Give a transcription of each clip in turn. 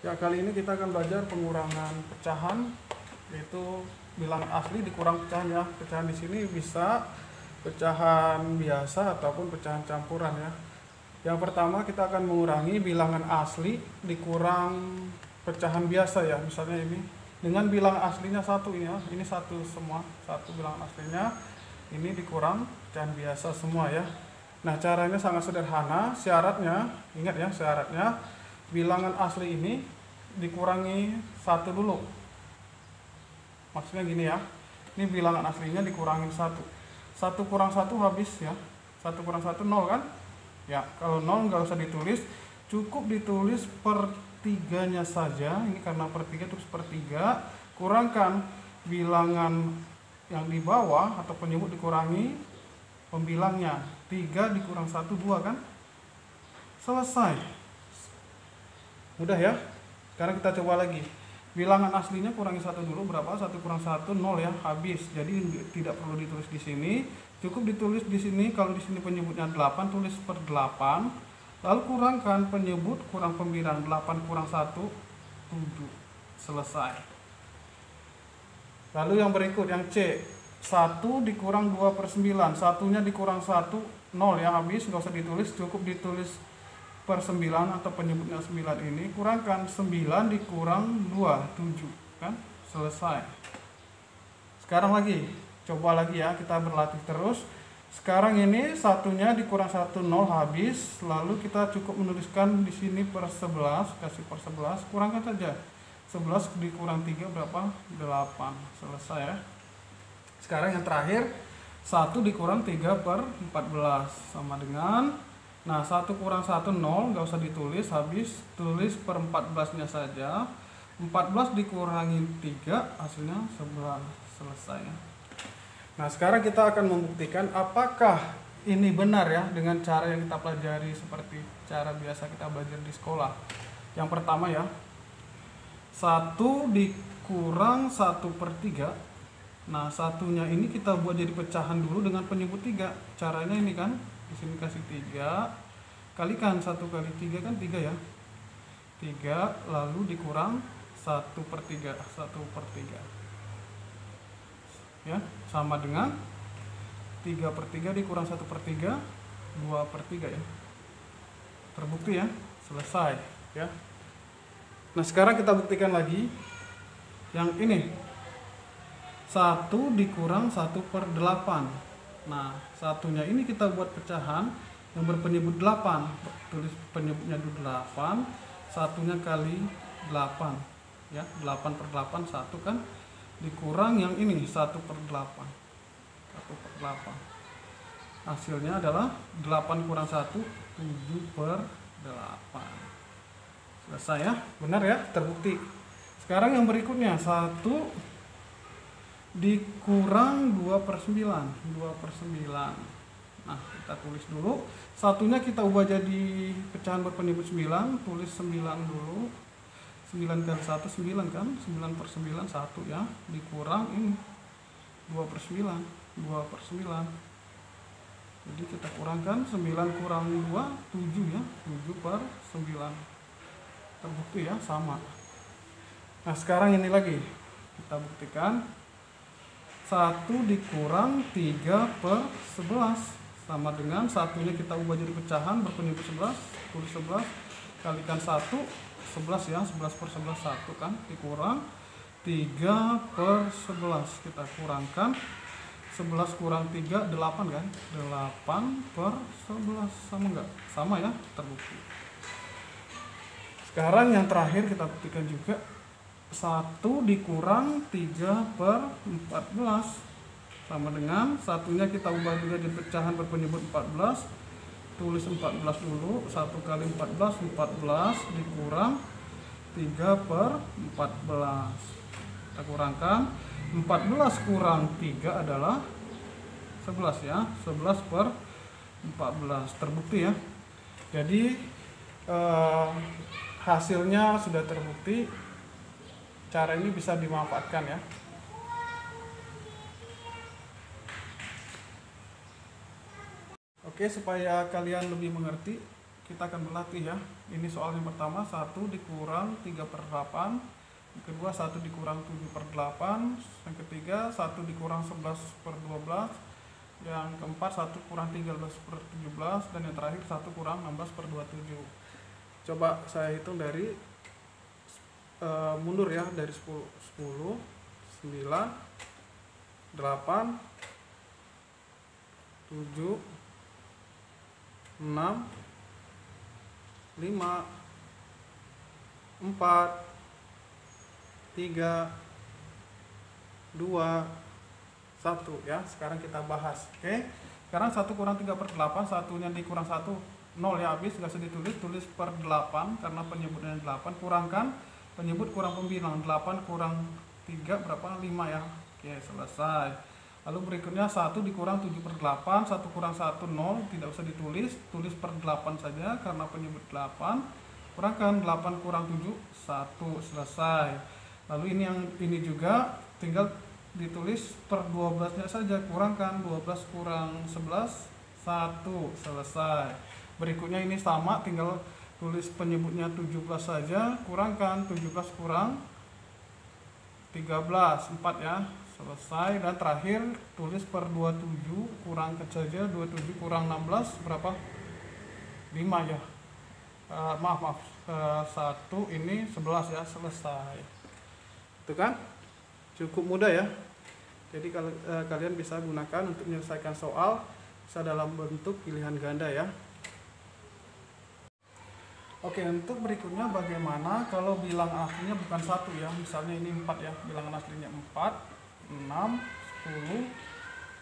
Ya, kali ini kita akan belajar pengurangan pecahan, yaitu bilangan asli dikurang pecahan ya. Pecahan di sini bisa pecahan biasa ataupun pecahan campuran ya. Yang pertama kita akan mengurangi bilangan asli dikurang pecahan biasa ya. Misalnya ini dengan bilangan aslinya satu ini ya. Ini satu semua, satu bilangan aslinya. Ini dikurang pecahan biasa semua ya. Nah, caranya sangat sederhana. Syaratnya, ingat ya, syaratnya bilangan asli ini dikurangi satu dulu. Maksudnya gini ya, ini bilangan aslinya dikurangin satu. Satu kurang satu habis ya. Satu kurang satu nol kan? Ya, kalau nol nggak usah ditulis, cukup ditulis per tiganya saja. Ini karena per tiga terus per tiga. Kurangkan bilangan yang di bawah atau penyebut dikurangi pembilangnya. 3 dikurang 1, 2 kan? Selesai. Mudah ya. Sekarang kita coba lagi. Bilangan aslinya kurangi 1 dulu, berapa? 1 kurang 1 0 ya, habis. Jadi tidak perlu ditulis di sini. Cukup ditulis di sini. Kalau di sini penyebutnya 8, tulis per 8. Lalu kurangkan penyebut kurang pembilang. 8 kurang 1 7. Selesai. Lalu yang berikut yang C. 1 dikurang 2 per 9. Satunya dikurang 1 0 ya, habis, nggak usah ditulis, cukup ditulis per 9 atau penyebutnya 9 ini. Kurangkan 9 dikurang 2 7 kan, selesai. Sekarang lagi, coba lagi ya, kita berlatih terus. Sekarang ini satunya dikurang 1 0 habis, lalu kita cukup menuliskan di sini per 11, kasih per 11, kurangkan saja. 11 dikurang 3 berapa? 8. Selesai ya. Sekarang yang terakhir, 1 dikurang 3 per 14 sama dengan, nah 1 kurang 1 0, nggak usah ditulis, habis, tulis per 14 nya saja. 14 dikurangi 3 hasilnya 11. Selesai ya. Nah, sekarang kita akan membuktikan apakah ini benar ya dengan cara yang kita pelajari seperti cara biasa kita belajar di sekolah. Yang pertama ya, 1 dikurang 1 per 3. Nah, satunya ini kita buat jadi pecahan dulu dengan penyebut 3. Caranya ini kan, di sini kasih 3, kalikan 1 kali 3 kan 3 ya. 3 lalu dikurang 1 per 3, 1 per 3. Ya, sama dengan 3 per 3 dikurang 1 per 3, 2 per 3 ya. Terbukti ya, selesai ya. Nah, sekarang kita buktikan lagi yang ini. 1 dikurang 1 per 8. Nah, satunya ini kita buat pecahan yang berpenyebut 8. Tulis penyebutnya dulu 8. Satunya kali 8. Ya, 8 per 8 1 kan. Dikurang yang ini 1 per 8. 1 per 8. Hasilnya adalah 8 kurang 1 7 per 8. Selesai ya. Benar ya, terbukti. Sekarang yang berikutnya 1 dikurang 2 per 9. 2 per 9. Nah, kita tulis dulu. Satunya kita ubah jadi pecahan berpenyebut 9. Tulis 9 dulu. 9 kali 1 9 kan. 9 per 9 1 ya. Dikurang ini 2 per 9. 2 per 9. Jadi kita kurangkan 9 kurang 2 7 ya. 7 per 9. Terbukti ya, sama. Nah, sekarang ini lagi. Kita buktikan. 1 dikurang 3 per 11 sama dengan satunya kita ubah jadi pecahan berpenyebut 11, tulis 11 kalikan 1, 11 ya, 11 per 11 1 kan, dikurang 3 per 11, kita kurangkan 11 kurang 3 8 kan, 8 per 11 sama enggak? Sama ya, terbukti. Sekarang yang terakhir kita buktikan juga. 1 dikurang 3 per 14 sama dengan satunya kita ubah juga di pecahan berpenyebut 14. Tulis 14 dulu. 1 kali 14 14 dikurang 3 per 14. Kita kurangkan 14 kurang 3 adalah 11 ya. 11 per 14. Terbukti ya. Jadi hasilnya sudah terbukti. Cara ini bisa dimanfaatkan ya. Oke, supaya kalian lebih mengerti, kita akan berlatih ya. Ini soal yang pertama, 1 dikurang 3/8. Yang kedua, 1 dikurang 7/8. Yang ketiga, 1 dikurang 11/12. Yang keempat, 1 kurang 13/17. Dan yang terakhir, 1 kurang 16/27. Coba saya hitung dari mundur ya, dari 10, 9, 8, 7, 6, 5, 4, 3, 2, 1 ya. Sekarang kita bahas. Oke. Sekarang 1 kurang 3/8, satunya dikurang 1, 0 ya, habis, nggak usah ditulis, tulis per 8 karena penyebutnya 8, kurangkan penyebut kurang pembilang, 8 kurang 3 berapa? 5 ya. Oke, selesai. Lalu berikutnya 1 dikurang 7/8, 1 kurang 1, 0, tidak usah ditulis, tulis per 8 saja karena penyebut 8. Kurangkan 8 kurang 7, 1, selesai. Lalu ini juga tinggal ditulis per 12-nya saja, kurangkan 12 kurang 11, 1, selesai. Berikutnya ini sama, tinggal tulis penyebutnya 17 saja, kurangkan 17 kurang 13, 4 ya, selesai. Dan terakhir tulis per 27, kurangkan saja, 27 kurang 16 berapa? 5 ya. Maaf, 1 ini 11 ya, selesai. Itu kan cukup mudah ya. Jadi kalau kalian bisa gunakan untuk menyelesaikan soal bisa dalam bentuk pilihan ganda ya. Oke, untuk berikutnya bagaimana kalau bilang aslinya bukan 1 ya. Misalnya ini 4 ya, bilangan aslinya 4, 6, 10,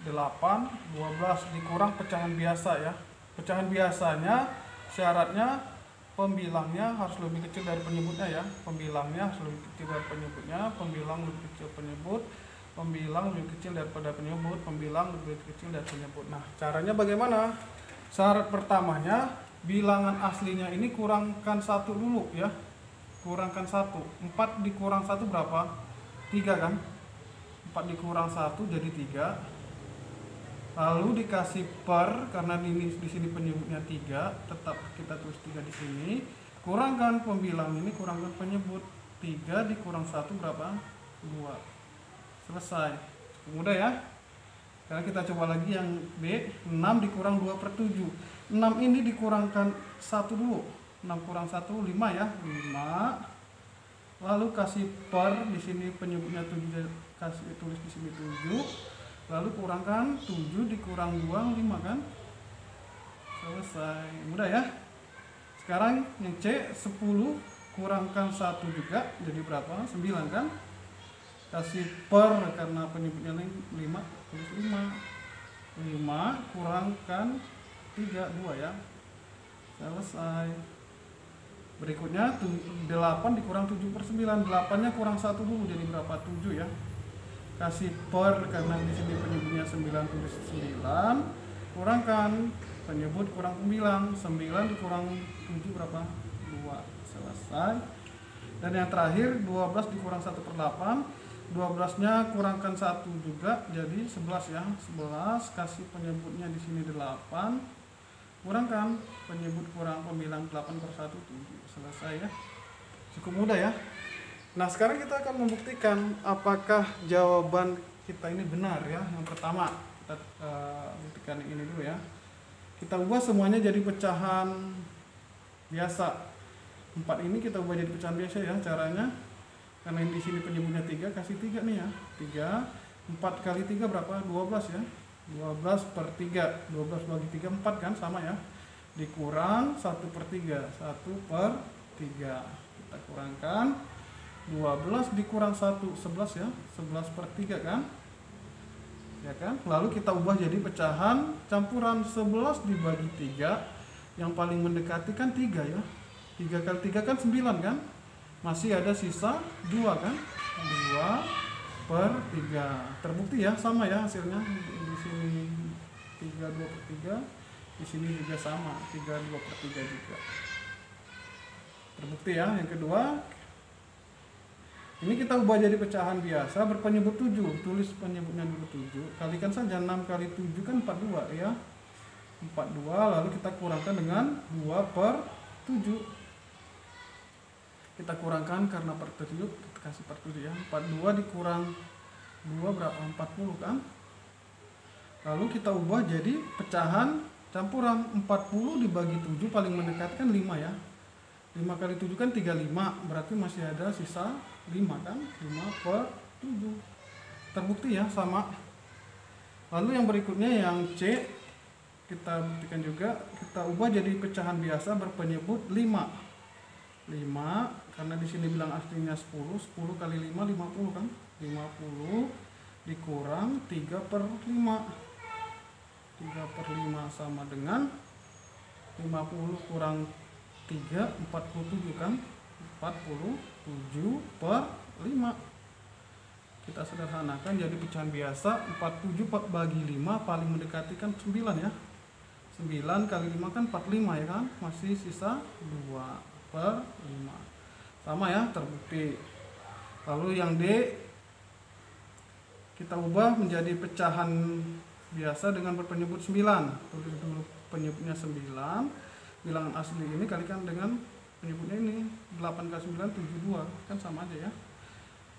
8, 12 dikurang pecahan biasa ya. Pecahan biasanya syaratnya pembilangnya harus lebih kecil dari penyebutnya ya. Pembilangnya harus lebih kecil dari penyebutnya, pembilang lebih kecil penyebut, pembilang lebih kecil daripada penyebut, pembilang lebih kecil dari penyebut. Nah, caranya bagaimana? Syarat pertamanya, bilangan aslinya ini kurangkan 1 dulu ya. Kurangkan 1. 4 dikurang 1 berapa? 3 kan? 4 dikurang 1 jadi 3. Lalu dikasih per, karena ini di sini penyebutnya 3, tetap kita tulis 3 di sini. Kurangkan pembilang ini, kurangkan penyebut. 3 dikurang 1 berapa? 2. Selesai. Mudah ya. Sekarang kita coba lagi yang B. 6 dikurang 2/7. 6 ini dikurangkan 1 dulu. 6 kurang 1, 5 ya. 5. Lalu kasih per, di sini penyebutnya 7, kasih tulis di sini 7. Lalu kurangkan 7 dikurang 2, 5 kan? Selesai. Mudah ya. Sekarang yang C, 10 kurangkan 1 juga, jadi berapa? 9 kan? Kasih per, karena penyebutnya 5, tulis 5. 5 kurangkan 3, 2 ya. Selesai. Berikutnya 8 dikurang 7/9. 8-nya kurang 1 dulu, jadi berapa? 7 ya. Kasih per, karena di sini penyebutnya 9, tulis 9. Kurangkan penyebut kurang pembilang, 9 dikurang 7 berapa? 2. Selesai. Dan yang terakhir 12 dikurang 1/8. 12-nya kurangkan 1 juga, jadi 11 ya. 11 kasih penyebutnya di sini 8. Kurangkan penyebut kurang pembilang 8/1, 7. Selesai ya. Cukup mudah ya. Nah, sekarang kita akan membuktikan apakah jawaban kita ini benar ya. Yang pertama, kita buktikan ini dulu ya. Kita ubah semuanya jadi pecahan biasa. 4 ini kita ubah jadi pecahan biasa ya caranya. Karena di sini penyebutnya 3, kasih 3 nih ya. 3, 4 kali 3 berapa? 12 ya. 12/3. 12 bagi 3, 4 kan, sama ya. Dikurang 1/3. 1/3. Kita kurangkan 12 dikurang 1, 11 ya. 11/3 kan? Ya kan? Lalu kita ubah jadi pecahan campuran. 11 dibagi 3, yang paling mendekati kan 3 ya. 3 kali 3 kan 9 kan? Masih ada sisa 2 kan? 2/3. Terbukti ya, sama ya hasilnya. Di sini 3 2/3, di sini juga sama, 3 2/3 juga. Terbukti ya. Yang kedua, ini kita ubah jadi pecahan biasa berpenyebut 7. Tulis penyebutnya dulu 7. Kalikan saja 6 kali 7 kan 42 ya. 42, lalu kita kurangkan dengan 2/7. Kita kurangkan karena per 7, kita kasih per 7 ya. 42 dikurang 2 berapa? 40 kan? Lalu kita ubah jadi pecahan campuran. 40 dibagi 7 paling mendekatkan 5 ya. 5 kali 7 kan 35, berarti masih ada sisa 5 kan? 5/7. Terbukti ya, sama. Lalu yang berikutnya yang C, kita buktikan juga, kita ubah jadi pecahan biasa berpenyebut 5. 5, karena di sini bilang aslinya 10, 10 kali 5, 50 kan? 50 dikurang 3/5. 3/5 sama dengan 50 kurang 3, 47 kan? 47/5. Kita sederhanakan jadi pecahan biasa. 47 bagi 5 paling mendekati kan 9 ya. 9 kali 5 kan 45 ya kan? Masih sisa 2/5. Sama ya, terbukti. Lalu yang D, kita ubah menjadi pecahan biasa dengan berpenyebut 9. Tulis dulu penyebutnya 9. Bilangan asli ini kalikan dengan penyebutnya ini. 8 kali 9 72, kan sama aja ya.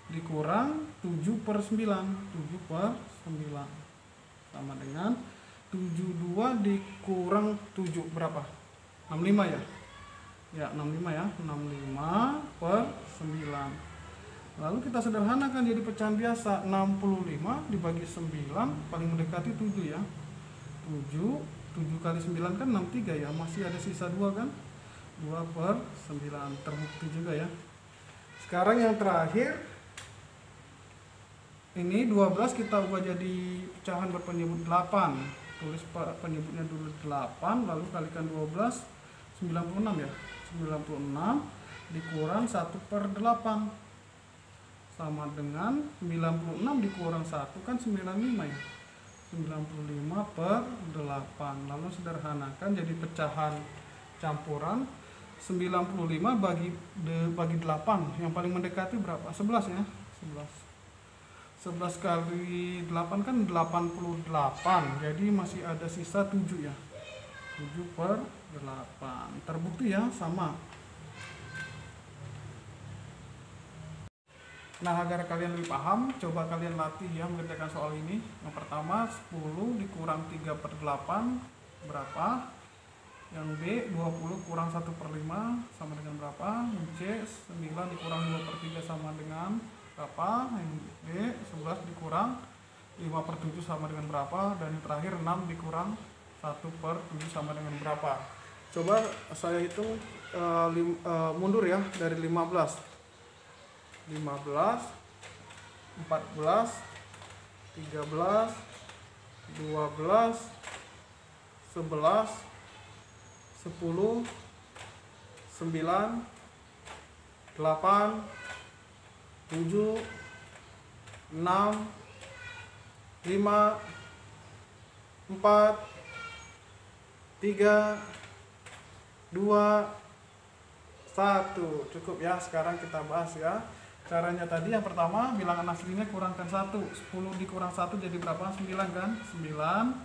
Dikurang 7/9. 7/9 sama dengan 72 dikurang 7 berapa? 65 ya? Ya, 65 ya. 65/9. Lalu kita sederhanakan jadi pecahan biasa. 65 dibagi 9 paling mendekati 7 ya. 7 kali 9 kan 63 ya. Masih ada sisa 2 kan? 2/9. Terbukti juga ya. Sekarang yang terakhir, ini 12 kita ubah jadi pecahan berpenyebut 8. Tulis penyebutnya dulu 8, lalu kalikan 12, 96 ya. 96 dikurang 1/8 sama dengan 96 dikurang 1 kan 95 ya. 95/8. Lalu sederhanakan jadi pecahan campuran. 95 bagi 8, yang paling mendekati berapa? 11 ya. 11 kali 8 kan 88, jadi masih ada sisa 7 ya. 7/8. Terbukti ya, sama. Nah, agar kalian lebih paham, coba kalian latih ya mengerjakan soal ini. Yang pertama, 10 dikurang 3/8 berapa? Yang B, 20 kurang 1/5 sama dengan berapa? Yang C, 9 dikurang 2/3 sama dengan berapa? Yang D, 11 dikurang 5/7 sama dengan berapa? Dan yang terakhir 6 dikurang 1/7 sama dengan berapa? Coba saya hitung mundur ya dari 15, 14, 13, 12, 11, 10, 9, 8, 7, 6, 5, 4, 3, 2, 1. Cukup ya. Sekarang kita bahas ya. Caranya tadi yang pertama, bilangan aslinya kurangkan 1. 10 dikurang 1 jadi berapa? 9 kan? 9.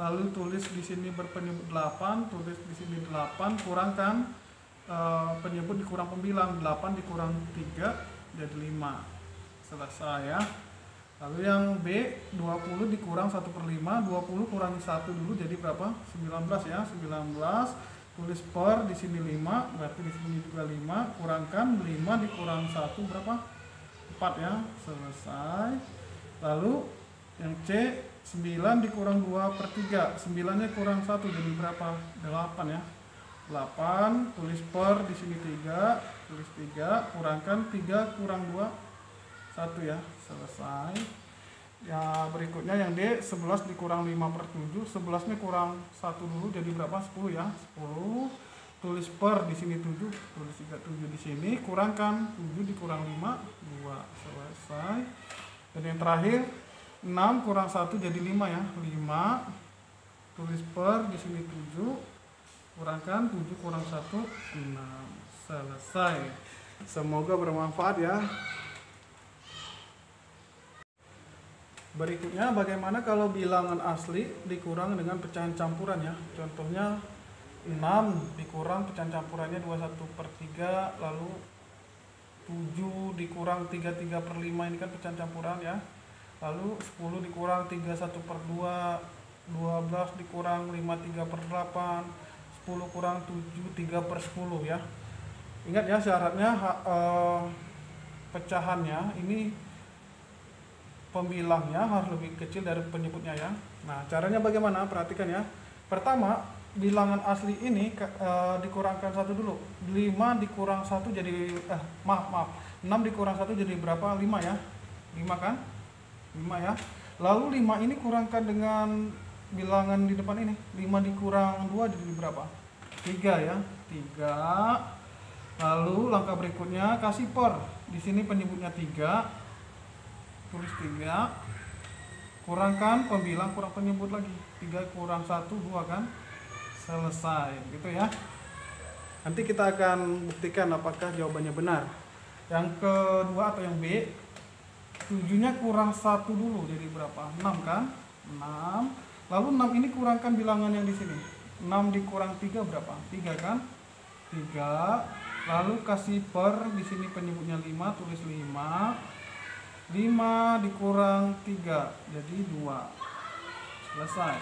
Lalu tulis di sini berpenyebut 8, tulis di sini 8, kurangkan penyebut dikurang pembilang. 8 dikurang 3 jadi 5. Selesai ya. Lalu yang B, 20 dikurang 1/5, 20 kurangi 1 dulu jadi berapa? 19 ya. 19. Tulis per di sini 5, berarti di sini juga 5, kurangkan 5 dikurang 1 berapa? 4 ya. Selesai. Lalu yang C, 9 dikurang 2/3, 9-nya kurang 1 jadi berapa? 8 ya. 8, tulis per di sini 3, tulis 3, kurangkan 3 kurang 2 1 ya. Selesai. Ya, berikutnya yang D, 11 dikurang 5/7, 11-nya kurang 1 dulu jadi berapa? 10 ya. 10. Tulis per di sini 7, tulis 7 di sini, kurangkan 7 dikurang 5 2. Selesai. Dan yang terakhir 6 kurang 1 jadi 5 ya. 5. Tulis per di sini 7, kurangkan 7 kurang 1 6. Selesai. Semoga bermanfaat ya. Berikutnya bagaimana kalau bilangan asli dikurang dengan pecahan campuran ya. Contohnya 6 dikurang pecahan campurannya 21/3, lalu 7 dikurang 33/5, ini kan pecahan campuran ya. Lalu 10 dikurang 31/2, 12 dikurang 53/8, 10 kurang 7 3/10 ya. Ingat ya syaratnya pecahannya ini pembilangnya harus lebih kecil dari penyebutnya ya. Nah, caranya bagaimana? Perhatikan ya. Pertama, bilangan asli ini dikurangkan 1 dulu. 5 dikurang 1 jadi 6 dikurang 1 jadi berapa? 5 ya. 5 kan? 5 ya. Lalu 5 ini kurangkan dengan bilangan di depan ini. 5 dikurang 2 jadi berapa? 3 ya. 3. Lalu langkah berikutnya kasih per. Di sini penyebutnya 3. Tulis 3, kurangkan pembilang kurang penyebut lagi, 3 kurang 1 2 kan, selesai gitu ya. Nanti kita akan buktikan apakah jawabannya benar. Yang kedua atau yang B, 7-nya kurang 1 dulu jadi berapa? 6 kan, 6. Lalu 6 ini kurangkan bilangan yang di sini, 6 dikurang 3 berapa? 3 kan, 3. Lalu kasih per, di sini penyebutnya 5, tulis 5. 5 dikurang 3 jadi 2, selesai.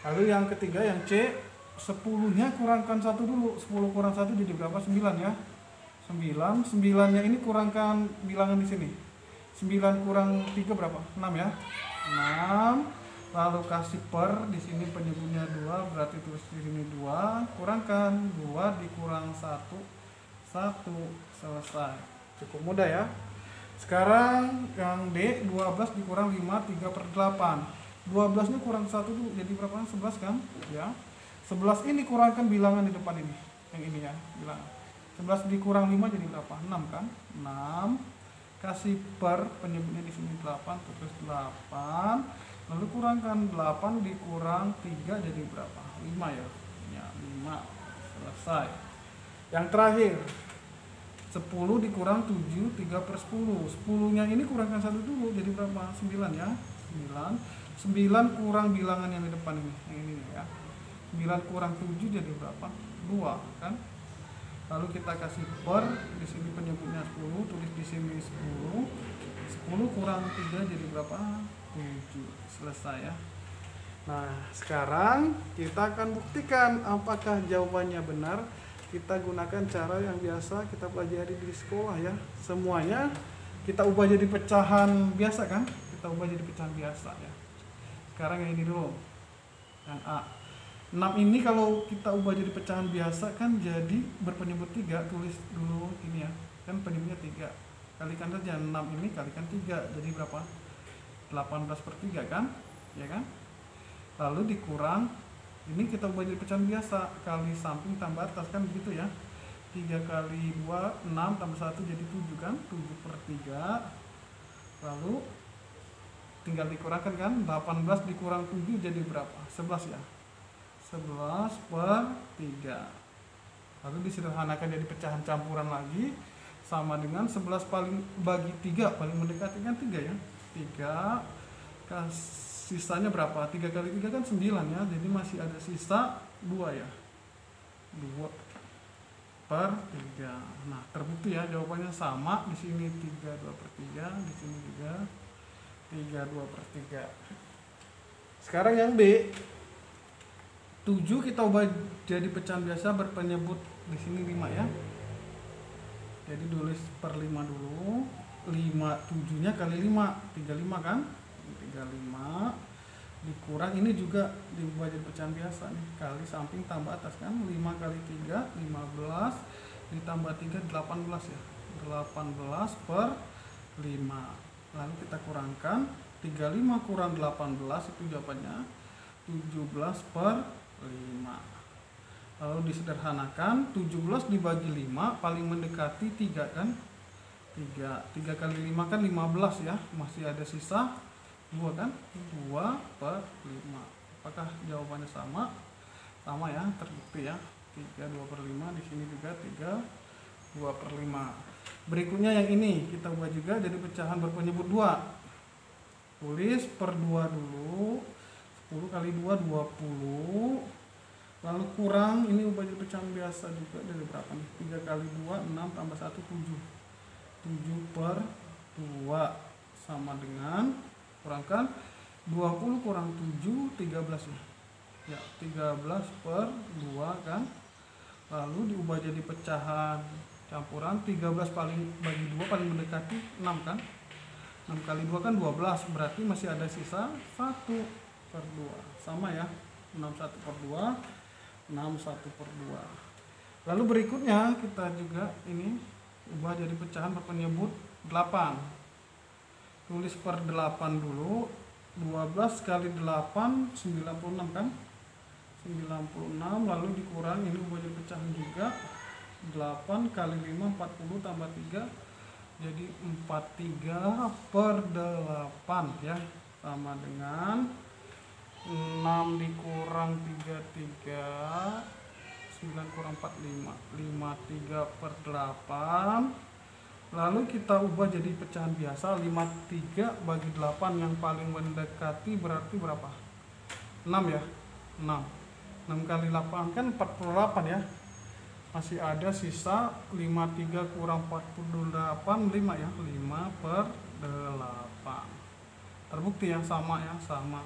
Lalu yang ketiga yang C, 10-nya kurangkan 1 dulu. 10 kurang 1 jadi berapa? 9 ya. 9. 9-nya ini kurangkan bilangan di sini. 9 kurang 3 berapa? 6 ya. 6. Lalu kasih per, di sini penyebutnya 2, berarti tulis di sini 2, kurangkan 2 dikurang 1 1, selesai. Cukup mudah ya. Sekarang yang D, 12 dikurang 5 3/8. 12 nya kurang 1 dulu jadi berapa? 11 kan ya. 11 ini kurangkan bilangan di depan ini, yang ini ya, bilangan 11 dikurang 5 jadi berapa? 6 kan, 6. Kasih per, penyebutnya di sini 8, terus 8. Lalu kurangkan 8 dikurang 3 jadi berapa? 5 ya, ya 5, selesai. Yang terakhir 10 dikurang 7 3/10. 10-nya ini kurangkan 1 dulu jadi berapa? 9 ya. 9. 9 kurang bilangan yang di depan ini. Yang ini ya. 9 kurang 7 jadi berapa? 2 kan? Lalu kita kasih per, di sini penyebutnya 10, tulis di sini 10. 10 kurang 3 jadi berapa? 7. Selesai ya. Nah, sekarang kita akan buktikan apakah jawabannya benar. Kita gunakan cara yang biasa kita pelajari di sekolah ya. Semuanya kita ubah jadi pecahan biasa kan? Kita ubah jadi pecahan biasa ya. Sekarang yang ini dulu. Yang A. 6 ini kalau kita ubah jadi pecahan biasa kan jadi berpenyebut 3, tulis dulu ini ya. Kan penyebutnya 3. Kalikan saja 6 ini kalikan 3 jadi berapa? 18/3 kan? Ya kan? Lalu dikurang, ini kita ubah jadi pecahan biasa, kali samping tambah atas kan begitu ya. 3 kali 2 6 tambah 1 jadi 7 kan, 7/3. Lalu tinggal dikurangkan kan, 18 dikurang 7 jadi berapa? 11 ya. 11/3. Lalu disederhanakan jadi pecahan campuran lagi, sama dengan 11 paling bagi 3, paling mendekati kan 3 ya. 3 sisanya berapa? 3 kali 3 kan 9 ya, jadi masih ada sisa 2 ya, 2/3. Nah, terbukti ya jawabannya sama. Di sini 3/2/3, di sini juga 3/2/3. Sekarang yang B, 7 kita ubah jadi pecahan biasa berpenyebut di sini 5 ya. Jadi tulis per 5 dulu. 7-nya kali 5, 35 kan? 35 dikurang, ini juga diubah jadi pecahan biasa nih, kali samping tambah atas kan, 5 kali 3 15 ditambah 3 18 ya, 18/5. Lalu kita kurangkan, 35 kurang 18 itu jawabannya 17/5. Lalu disederhanakan, 17 dibagi 5 paling mendekati 3 kan, 3 kali 5 kan 15 ya, masih ada sisa 2 kan, 2/5. Apakah jawabannya sama? Sama ya, terbukti ya, 3/2/5. Di sini juga 3/2/5. Berikutnya yang ini kita ubah juga jadi pecahan berpenyebut 2. tulis per 2 dulu. 10 kali 2 20, lalu kurang, ini ubah jadi pecahan biasa juga dari berapa nih, 3 kali 2 6 tambah 1 7, 7 per 2 sama dengan, kurangkan 20 kurang 7 13 ya, 13 per 2 kan, lalu diubah jadi pecahan campuran. 13 paling bagi 2 paling mendekati 6 kan, 6 kali 2 kan 12, berarti masih ada sisa 1 per 2 sama ya, 61 per 2 61 per 2. Lalu berikutnya kita juga ini ubah jadi pecahan berpenyebut 8. Tulis per 8 dulu. 12 kali 8 96 kan, 96, lalu dikurang, ini ubah jadi pecahan juga. 8 kali 5 40 tambah 3 jadi 43 per 8 ya, sama dengan 6 dikurang 33, 9 kurang 45, 53 per 8. Lalu kita ubah jadi pecahan biasa. 53 bagi 8 yang paling mendekati berarti berapa? 6 ya, 6 kali 8 kan 48 ya, masih ada sisa 53 kurang 48 5 ya, 5 per 8. Terbukti yang sama ya, sama.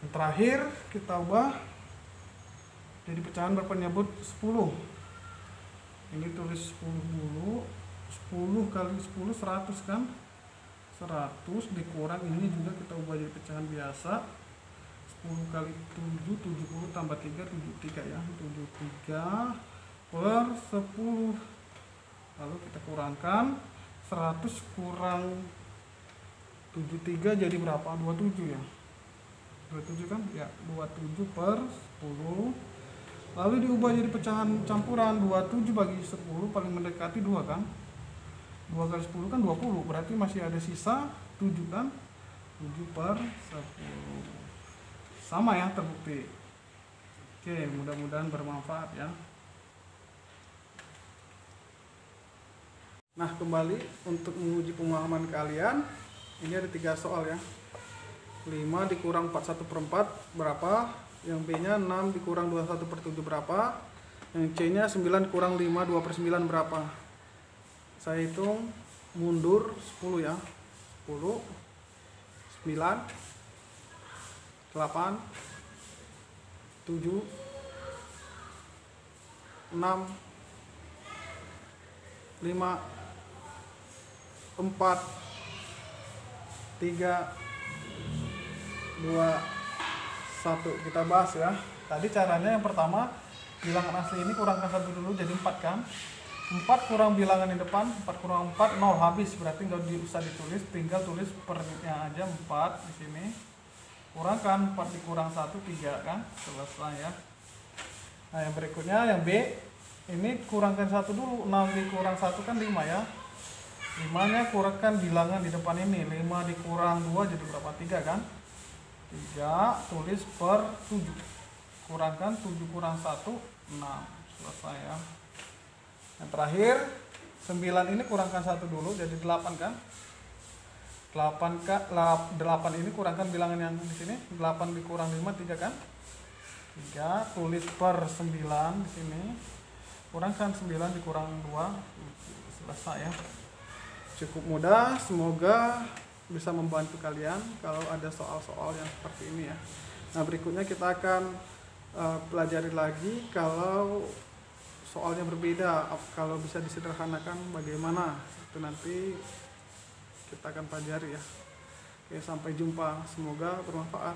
Yang terakhir kita ubah jadi pecahan berpenyebut 10. Ini tulis 10 dulu. 10 kali 10 100 kan, 100 dikurang, ini juga kita ubah jadi pecahan biasa. 10 kali 7 70 tambah 3 73 ya, 73 per 10. Lalu kita kurangkan 100 kurang 73 jadi berapa? 27 ya, 27 kan ya, 27 per 10. Lalu diubah jadi pecahan campuran. 27 bagi 10 paling mendekati 2 kan, 2 kali 10 kan 20, berarti masih ada sisa 7 kan, 7 per 10 sama ya, terbukti. Oke, mudah-mudahan bermanfaat ya. Nah, kembali untuk menguji pemahaman kalian, ini ada 3 soal ya. 5 dikurang 41 per 4 berapa? Yang B nya 6 dikurang 21 per 7 berapa? Yang C nya 9 kurang 5 2 per 9 berapa? Saya hitung mundur 10 ya. 10 9 8 7 6 5 4 3 2 1. Kita bahas ya. Tadi caranya yang pertama, bilangan asli ini kurangkan 1 dulu jadi 4 kan. 4 kurang bilangan di depan, 4 kurang 4 0 habis, berarti nggak usah ditulis, tinggal tulis pernya aja 4 di sini. Kurangkan 4 dikurang 1 3 kan, selesai ya. Nah, yang berikutnya yang B, ini kurangkan 1 dulu. 6 dikurang 1 kan 5 ya. 5 nya kurangkan bilangan di depan ini. 5 dikurang 2 jadi berapa? 3 kan. 3 tulis per 7. Kurangkan 7 kurang 1 6. Selesai ya. Yang terakhir 9 ini kurangkan 1 dulu jadi 8 kan. 8 ini kurangkan bilangan yang di sini. 8 dikurang 5 3 kan. 3 tulis per 9 di sini. Kurangkan 9 dikurang 2. Selesai ya. Cukup mudah, semoga bisa membantu kalian kalau ada soal-soal yang seperti ini ya. Nah, berikutnya kita akan pelajari lagi kalau soalnya berbeda, kalau bisa disederhanakan bagaimana, itu nanti kita akan pelajari ya. Oke, sampai jumpa, semoga bermanfaat.